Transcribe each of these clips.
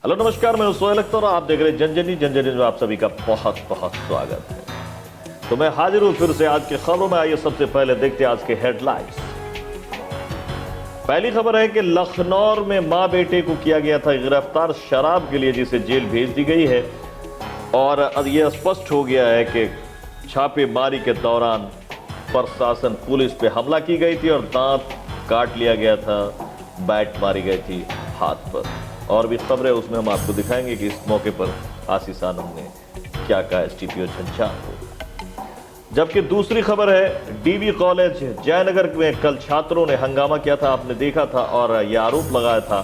Hello नमस्कार, मैं सोहेल अख्तर और आप देख रहे हैं जनजनी। जनजनी में आप सभी का बहुत बहुत स्वागत है। तो मैं हाजिर हूं फिर से आज की खबरों में। आइए सबसे पहले देखते हैं आज के हेडलाइंस। पहली खबर है कि लखनऊ में मां बेटे को किया गया था गिरफ्तार शराब के लिए, जिसे जेल भेज दी गई है। और यह स्पष्ट हो गया है कि छापेमारी के दौरान प्रशासन पुलिस पे हमला की गई थी और दांत काट लिया गया था, बैट मारी गई थी हाथ पर। और भी खबरें उसमें हम आपको दिखाएंगे कि इस मौके पर आशीष आनंद ने क्या कहा एसटीपीओ झंझारपुर। जबकि दूसरी खबर है डीबी कॉलेज जयनगर में कल छात्रों ने हंगामा किया था, आपने देखा था, और यह आरोप लगाया था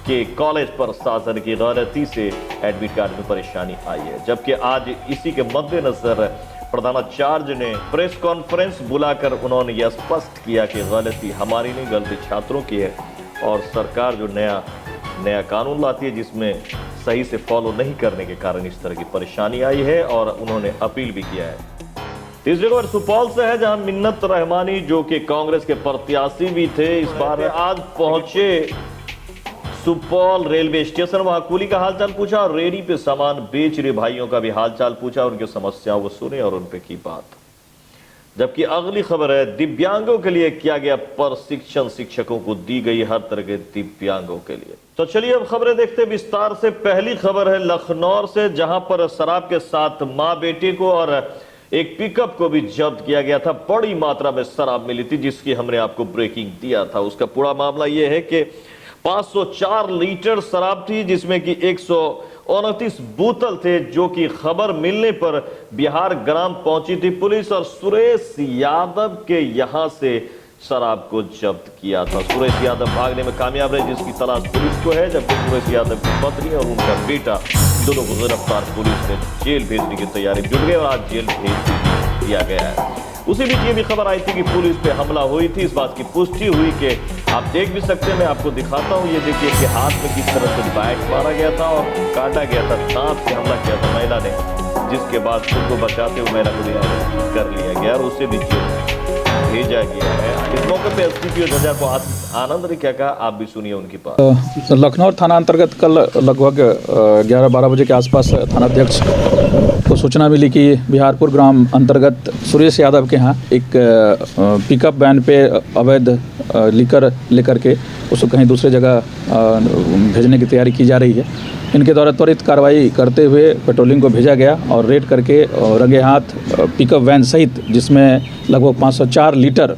कि कॉलेज प्रशासन की गलती से एडमिट कार्ड में परेशानी आई है। जबकि आज इसी के मद्देनजर प्रधानाचार्य ने प्रेस कॉन्फ्रेंस बुलाकर उन्होंने यह स्पष्ट किया कि गलती हमारी नहीं, गलती छात्रों की है। और सरकार जो नया कानून लाती है जिसमें सही से फॉलो नहीं करने के कारण इस तरह की परेशानी आई है, और उन्होंने अपील भी किया है। तीसरी खबर सुपौल से है, जहां मिन्नत रहमानी जो कि कांग्रेस के प्रत्याशी भी थे, इस बार आज पहुंचे सुपौल रेलवे स्टेशन। वहां कुली का हालचाल पूछा और रेडी पे सामान बेच रहे भाइयों का भी हालचाल पूछा, उनकी समस्याओं को सुने और उन पे की बात। जबकि अगली खबर है दिव्यांगों के लिए किया गया प्रशिक्षण, शिक्षकों को दी गई हर तरह के दिव्यांगों के लिए। तो चलिए अब खबरें देखते हैं विस्तार से। पहली खबर है लखनऊ से, जहां पर शराब के साथ मां बेटे को और एक पिकअप को भी जब्त किया गया था। बड़ी मात्रा में शराब मिली थी जिसकी हमने आपको ब्रेकिंग दिया था। उसका पूरा मामला यह है कि 504 लीटर शराब थी, जिसमें कि 129 बोतल थे, जो कि खबर मिलने पर बिहार ग्राम पहुंची थी पुलिस और सुरेश यादव के यहां से शराब को जब्त किया था। सुरेश यादव भागने में कामयाब रहे, जिसकी तलाश पुलिस को है। जबकि सुरेश यादव की पत्नी और उनका बेटा दोनों को गिरफ्तार पुलिस ने जेल भेजने की तैयारी जुट गई और आज जेल भेज दिया गया है। उसी बीच ये भी खबर आई थी कि पुलिस पे हमला हुई थी। इस बात की पुष्टि हुई कि आप देख भी सकते हैं, मैं आपको दिखाता हूँ। ये देखिए कि हाथ में किस तरह से बैट मारा गया था और काटा गया था, दांत से हमला किया था महिला ने, जिसके बाद खुद को बचाते हुए महिला को रिहा कर लिया गया और उसे भी जेल भेजा गया है। इस मौके पे एसटीपीओ झंझारपुर आनंद ने क्या कहा, आप भी सुनिए उनकी बात। लखनऊ थाना अंतर्गत कल लगभग 11-12 बजे के आसपास थानाध्यक्ष को सूचना मिली कि बिहारपुर ग्राम अंतर्गत सुरेश यादव के यहाँ एक पिकअप वैन पे अवैध लीकर लेकर के उसको कहीं दूसरे जगह भेजने की तैयारी की जा रही है। इनके द्वारा त्वरित कार्रवाई करते हुए पेट्रोलिंग को भेजा गया और रेड करके रंगे हाथ पिकअप वैन सहित, जिसमें लगभग 504 लीटर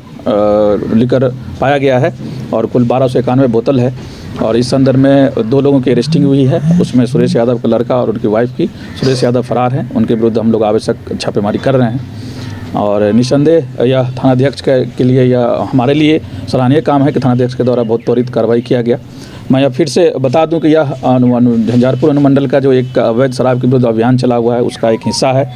लीकर पाया गया है और कुल 1291 बोतल है। और इस संदर्भ में 2 लोगों की अरेस्टिंग हुई है, उसमें सुरेश यादव का लड़का और उनकी वाइफ की। सुरेश यादव फरार हैं, उनके विरुद्ध हम लोग आवश्यक छापेमारी कर रहे हैं। और निस्संदेह यह थानाध्यक्ष के लिए, यह हमारे लिए सराहनीय काम है कि थानाध्यक्ष के द्वारा बहुत त्वरित कार्रवाई किया गया। मैं यह फिर से बता दूं कि यह झंझारपुर अनुमंडल का जो एक अवैध शराब के विरुद्ध अभियान चला हुआ है उसका एक हिस्सा है।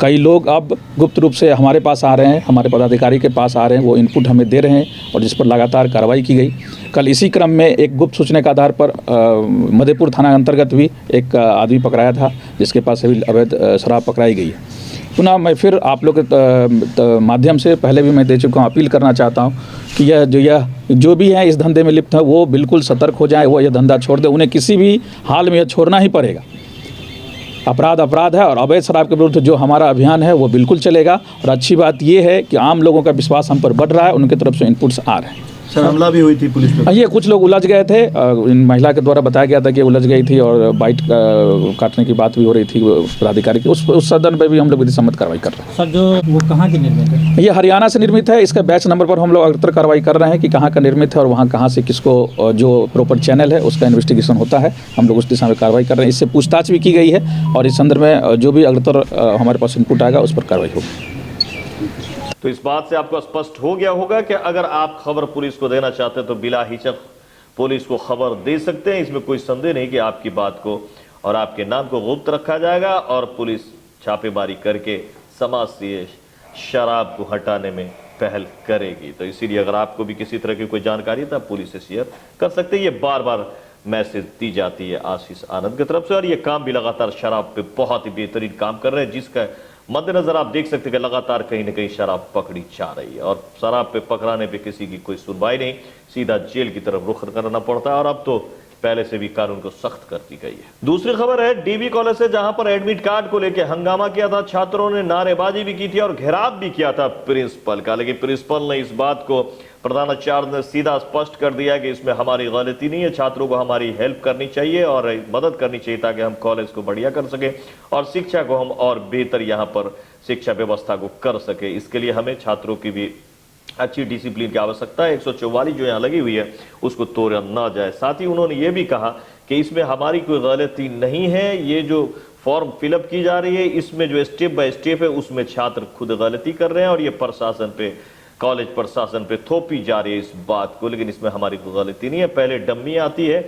कई लोग अब गुप्त रूप से हमारे पास आ रहे हैं, हमारे पदाधिकारी के पास आ रहे हैं, वो इनपुट हमें दे रहे हैं और जिस पर लगातार कार्रवाई की गई। कल इसी क्रम में एक गुप्त सूचना के आधार पर मधेपुर थाना अंतर्गत भी एक आदमी पकड़ाया था, जिसके पास सभी अवैध शराब पकड़ाई गई है। पुनः मैं फिर आप लोग के माध्यम से पहले भी मैं दे चुका हूँ, अपील करना चाहता हूँ कि यह जो भी है इस धंधे में लिप्त है वो बिल्कुल सतर्क हो जाए, वो यह धंधा छोड़ दे। उन्हें किसी भी हाल में यह छोड़ना ही पड़ेगा। अपराध है और अवैध शराब के विरुद्ध जो हमारा अभियान है वो बिल्कुल चलेगा। और अच्छी बात ये है कि आम लोगों का विश्वास हम पर बढ़ रहा है, उनकी तरफ से इनपुट्स आ रहे हैं। सर, हमला भी हुई थी पुलिस पे? ये कुछ लोग उलझ गए थे, इन महिला के द्वारा बताया गया था कि उलझ गई थी और बाइट काटने की बात भी हो रही थी पदाधिकारी की। उस सदन पे भी हम लोग विधि सम्मत कार्रवाई कर रहे हैं। सर, जो वो कहाँ की निर्मित है? ये हरियाणा से निर्मित है। इसका बैच नंबर पर हम लोग अग्रतर कार्रवाई कर रहे हैं कि कहाँ का निर्मित है और वहाँ कहाँ से किसको, जो प्रॉपर चैनल है उसका इन्वेस्टिगेशन होता है, हम लोग उस दिशा में कार्रवाई कर रहे हैं। इससे पूछताछ भी की गई है और इस संदर्भ में जो भी अग्रतर हमारे पास इनपुट आएगा उस पर कार्रवाई होगी। तो इस बात से आपको स्पष्ट हो गया होगा कि अगर आप खबर पुलिस को देना चाहते हैं तो बिला हिचक पुलिस को खबर दे सकते हैं। इसमें कोई संदेह नहीं कि आपकी बात को और आपके नाम को गुप्त रखा जाएगा और पुलिस छापेमारी करके समाज से शराब को हटाने में पहल करेगी। तो इसीलिए अगर आपको भी किसी तरह की कोई जानकारी है तो आप पुलिस से शेयर कर सकते हैं। ये बार बार मैसेज दी जाती है आशीष आनंद की तरफ से और ये काम भी लगातार शराब पे बहुत ही बेहतरीन काम कर रहे हैं, जिसका मद्देनजर आप देख सकते हैं कि लगातार कहीं ना कहीं शराब पकड़ी जा रही है और शराब पे पकड़ाने पे किसी की कोई सुनवाई नहीं, सीधा जेल की तरफ रुख करना पड़ता है। और अब तो पहले से भी कानून को सख्त कर दी गई है। दूसरी खबर है डीबी कॉलेज से, जहां पर एडमिट कार्ड को लेकर हंगामा किया था। छात्रों ने नारेबाजी भी की थी और घेराव भी किया था प्रिंसिपल का, लेकिन प्रिंसिपल ने इस बात को, प्रधानाचार्य ने सीधा स्पष्ट कर दिया कि इसमें हमारी गलती नहीं है, छात्रों को हमारी हेल्प करनी चाहिए और मदद करनी चाहिए ताकि हम कॉलेज को बढ़िया कर सके और शिक्षा को हम और बेहतर यहाँ पर शिक्षा व्यवस्था को कर सके। इसके लिए हमें छात्रों की भी अच्छी डिसिप्लिन की आवश्यकता है। 144 जो यहाँ लगी हुई है उसको तोड़ा ना जाए। साथ ही उन्होंने ये भी कहा कि इसमें हमारी कोई गलती नहीं है, ये जो फॉर्म फिलअप की जा रही है इसमें जो स्टेप बाय स्टेप है उसमें छात्र खुद गलती कर रहे हैं और ये प्रशासन पे, कॉलेज प्रशासन पे थोपी जा रही है इस बात को, लेकिन इसमें हमारी कोई गलती नहीं है। पहले डम्मी आती है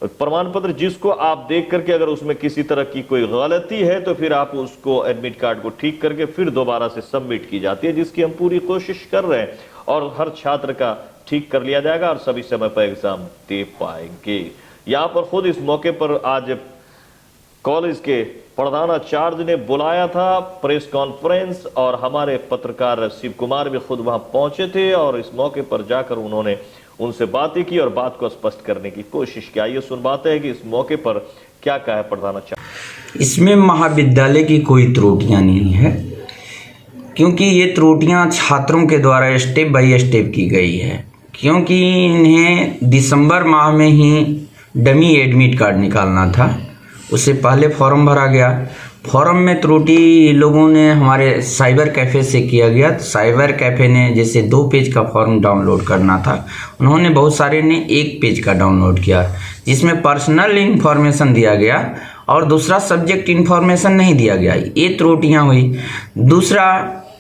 प्रमाण पत्र, जिसको आप देख करके अगर उसमें किसी तरह की कोई गलती है तो फिर आप उसको एडमिट कार्ड को ठीक करके फिर दोबारा से सबमिट की जाती है, जिसकी हम पूरी कोशिश कर रहे हैं और हर छात्र का ठीक कर लिया जाएगा और सभी समय पर एग्जाम दे पाएंगे। यहाँ पर खुद इस मौके पर आज कॉलेज के प्रधानाचार्य ने बुलाया था प्रेस कॉन्फ्रेंस और हमारे पत्रकार शिव कुमार भी खुद वहां पहुंचे थे और इस मौके पर जाकर उन्होंने उनसे बातें की और बात को स्पष्ट करने की कोशिश की। आइए सुन बातें हैं कि इस मौके पर क्या कहा है प्रधानाचार्य। इसमें महाविद्यालय की कोई त्रुटियां नहीं है, क्योंकि ये त्रुटियां छात्रों के द्वारा स्टेप बाय स्टेप की गई है, क्योंकि इन्हें दिसंबर माह में ही डमी एडमिट कार्ड निकालना था, उससे पहले फॉर्म भरा गया। फॉर्म में त्रुटि लोगों ने हमारे साइबर कैफ़े से किया गया। साइबर कैफ़े ने जैसे 2 पेज का फॉर्म डाउनलोड करना था, उन्होंने बहुत सारे ने 1 पेज का डाउनलोड किया, जिसमें पर्सनल इन्फॉर्मेशन दिया गया और दूसरा सब्जेक्ट इन्फॉर्मेशन नहीं दिया गया। ये त्रुटियां हुई। दूसरा,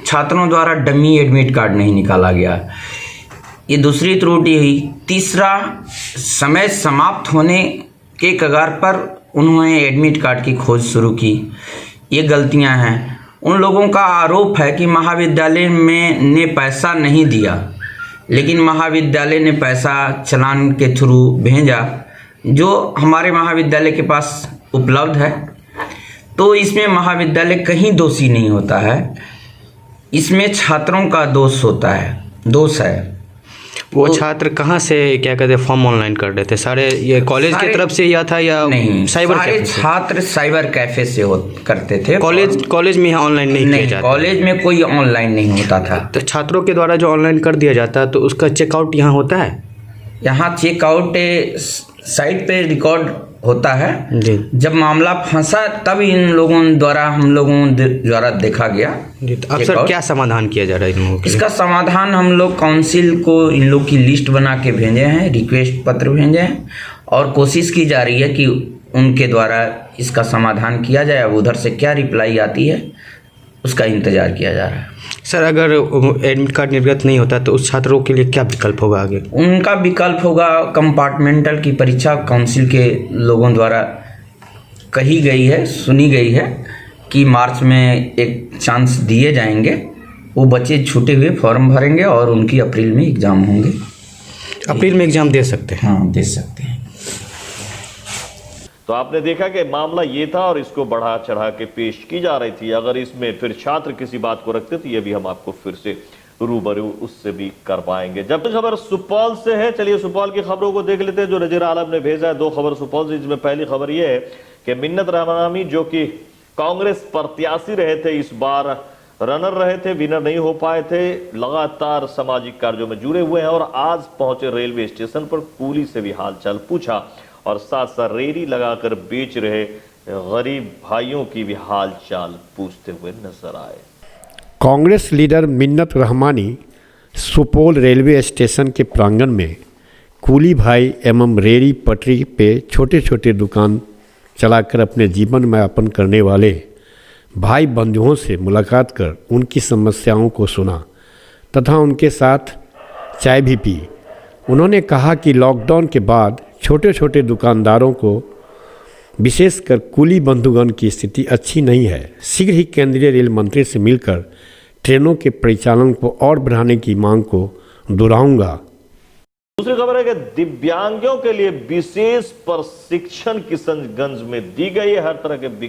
छात्रों द्वारा डमी एडमिट कार्ड नहीं निकाला गया, ये दूसरी त्रुटि हुई। तीसरा, समय समाप्त होने के कगार पर उन्होंने एडमिट कार्ड की खोज शुरू की, ये गलतियां हैं। उन लोगों का आरोप है कि महाविद्यालय में ने पैसा नहीं दिया, लेकिन महाविद्यालय ने पैसा चालान के थ्रू भेजा जो हमारे महाविद्यालय के पास उपलब्ध है। तो इसमें महाविद्यालय कहीं दोषी नहीं होता है, इसमें छात्रों का दोष है। वो छात्र कहाँ से क्या कहते हैं फॉर्म ऑनलाइन कर रहे थे? सारे ये कॉलेज की तरफ से या था या नहीं? साइबर कैफे से? छात्र साइबर कैफे से करते थे। कॉलेज में यहाँ ऑनलाइन नहीं किया जाता? कॉलेज में कोई ऑनलाइन नहीं होता था। तो छात्रों के द्वारा जो ऑनलाइन कर दिया जाता है तो उसका चेकआउट यहाँ होता है? यहाँ चेकआउट साइट पे रिकॉर्ड होता है जी। जब मामला फंसा तब हम लोगों द्वारा देखा गया। तो अक्सर क्या समाधान किया जा रहा है इन लोगों के? इसका समाधान हम लोग काउंसिल को इन लोग की लिस्ट बना के भेजे हैं, रिक्वेस्ट पत्र भेजे हैं और कोशिश की जा रही है कि उनके द्वारा इसका समाधान किया जाए। अब उधर से क्या रिप्लाई आती है उसका इंतजार किया जा रहा है। सर, अगर एडमिट कार्ड निर्गत नहीं होता तो उस छात्रों के लिए क्या विकल्प होगा आगे? उनका विकल्प होगा कंपार्टमेंटल की परीक्षा। काउंसिल के लोगों द्वारा कही गई है, सुनी गई है कि मार्च में एक चांस दिए जाएंगे, वो बच्चे छूटे हुए फॉर्म भरेंगे और उनकी अप्रैल में एग्ज़ाम होंगे। अप्रैल में एग्ज़ाम दे सकते हैं? हाँ, दे सकते हैं। तो आपने देखा कि मामला ये था और इसको बढ़ा चढ़ा के पेश की जा रही थी। अगर इसमें फिर छात्र किसी बात को रखते तो ये भी हम आपको फिर से रूबरू उससे भी कर पाएंगे। जब तक खबर सुपौल से है, चलिए सुपौल की खबरों को देख लेते हैं जो नजीर आलम ने भेजा है। 2 खबर सुपौल से, जिसमें पहली खबर यह है कि मिन्नत रहमानी जो कि कांग्रेस प्रत्याशी रहे थे, इस बार रनर रहे थे, विनर नहीं हो पाए थे, लगातार सामाजिक कार्यों में जुड़े हुए हैं और आज पहुंचे रेलवे स्टेशन पर कुली से भी हालचाल पूछा और साथ साथ रेहड़ी लगाकर बेच रहे गरीब भाइयों की भी हालचाल पूछते हुए नजर आए। कांग्रेस लीडर मिन्नत रहमानी सुपौल रेलवे स्टेशन के प्रांगण में कुली भाई एवं रेहड़ी पटरी पे छोटे छोटे दुकान चलाकर अपने जीवन में यापन करने वाले भाई बंधुओं से मुलाकात कर उनकी समस्याओं को सुना तथा उनके साथ चाय भी पी। उन्होंने कहा कि लॉकडाउन के बाद छोटे छोटे दुकानदारों को विशेषकर कुली बंधुगण की स्थिति अच्छी नहीं है। शीघ्र ही केंद्रीय रेल मंत्री से मिलकर ट्रेनों के परिचालन को और बढ़ाने की मांग को दोहराऊंगा। दूसरी खबर है कि दिव्यांगों के लिए विशेष प्रशिक्षण किशनगंज में दी गई है, हर तरह के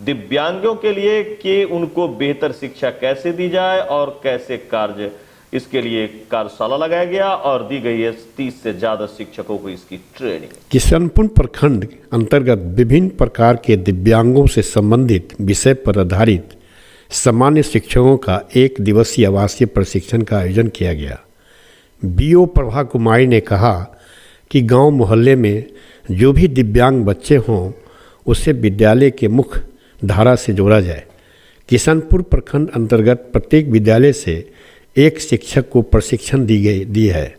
दिव्यांगों के लिए कि उनको बेहतर शिक्षा कैसे दी जाए और कैसे कार्य इसके लिए कार्यशाला लगाया गया और दी गई है 30 से ज़्यादा शिक्षकों को इसकी ट्रेनिंग। किशनपुर प्रखंड अंतर्गत विभिन्न प्रकार के दिव्यांगों से संबंधित विषय पर आधारित सामान्य शिक्षकों का 1 दिवसीय आवासीय प्रशिक्षण का आयोजन किया गया। बीओ प्रभा कुमारी ने कहा कि गांव मोहल्ले में जो भी दिव्यांग बच्चे हों उसे विद्यालय के मुख्य धारा से जोड़ा जाए। किशनपुर प्रखंड अंतर्गत प्रत्येक विद्यालय से 1 शिक्षक को प्रशिक्षण दी है।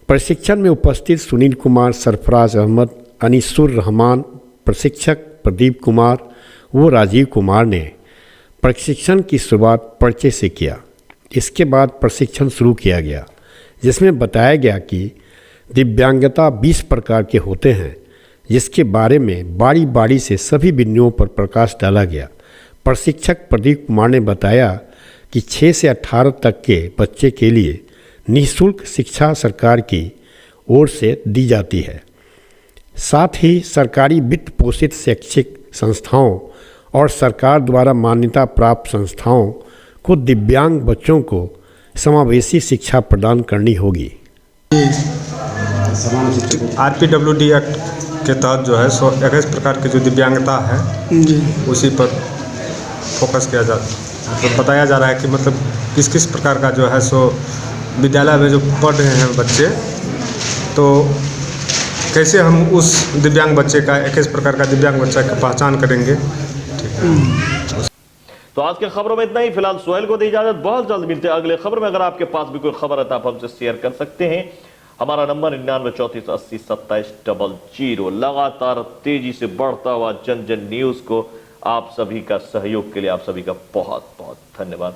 प्रशिक्षण में उपस्थित सुनील कुमार, सरफराज अहमद, अनीसुर रहमान, प्रशिक्षक प्रदीप कुमार व राजीव कुमार ने प्रशिक्षण की शुरुआत पर्चे से किया। इसके बाद प्रशिक्षण शुरू किया गया, जिसमें बताया गया कि दिव्यांगता 20 प्रकार के होते हैं, जिसके बारे में बारी बारी से सभी बिंदुओं पर प्रकाश डाला गया। प्रशिक्षक प्रदीप कुमार ने बताया कि 6 से 18 तक के बच्चे के लिए निःशुल्क शिक्षा सरकार की ओर से दी जाती है। साथ ही सरकारी वित्त पोषित शैक्षिक संस्थाओं और सरकार द्वारा मान्यता प्राप्त संस्थाओं को दिव्यांग बच्चों को समावेशी शिक्षा प्रदान करनी होगी। RPWD एक्ट के तहत जो है 121 प्रकार की जो दिव्यांगता है उसी पर फोकस किया तो बताया जा रहा है कि मतलब किस किस प्रकार का जो है सो विद्यालय में जो पढ़ रहे हैं बच्चे, तो कैसे हम उस दिव्यांग बच्चे का 21 प्रकार का दिव्यांग बच्चा की पहचान करेंगे। तो आज के खबरों में इतना ही। फिलहाल सोहेल को दी इजाजत, बहुत जल्द मिलते हैं अगले खबर में। अगर आपके पास भी कोई खबर है तो आप हमसे शेयर कर सकते हैं। हमारा नंबर 9934802700। लगातार तेजी से बढ़ता हुआ जन जन न्यूज को आप सभी का सहयोग के लिए आप सभी का बहुत बहुत धन्यवाद।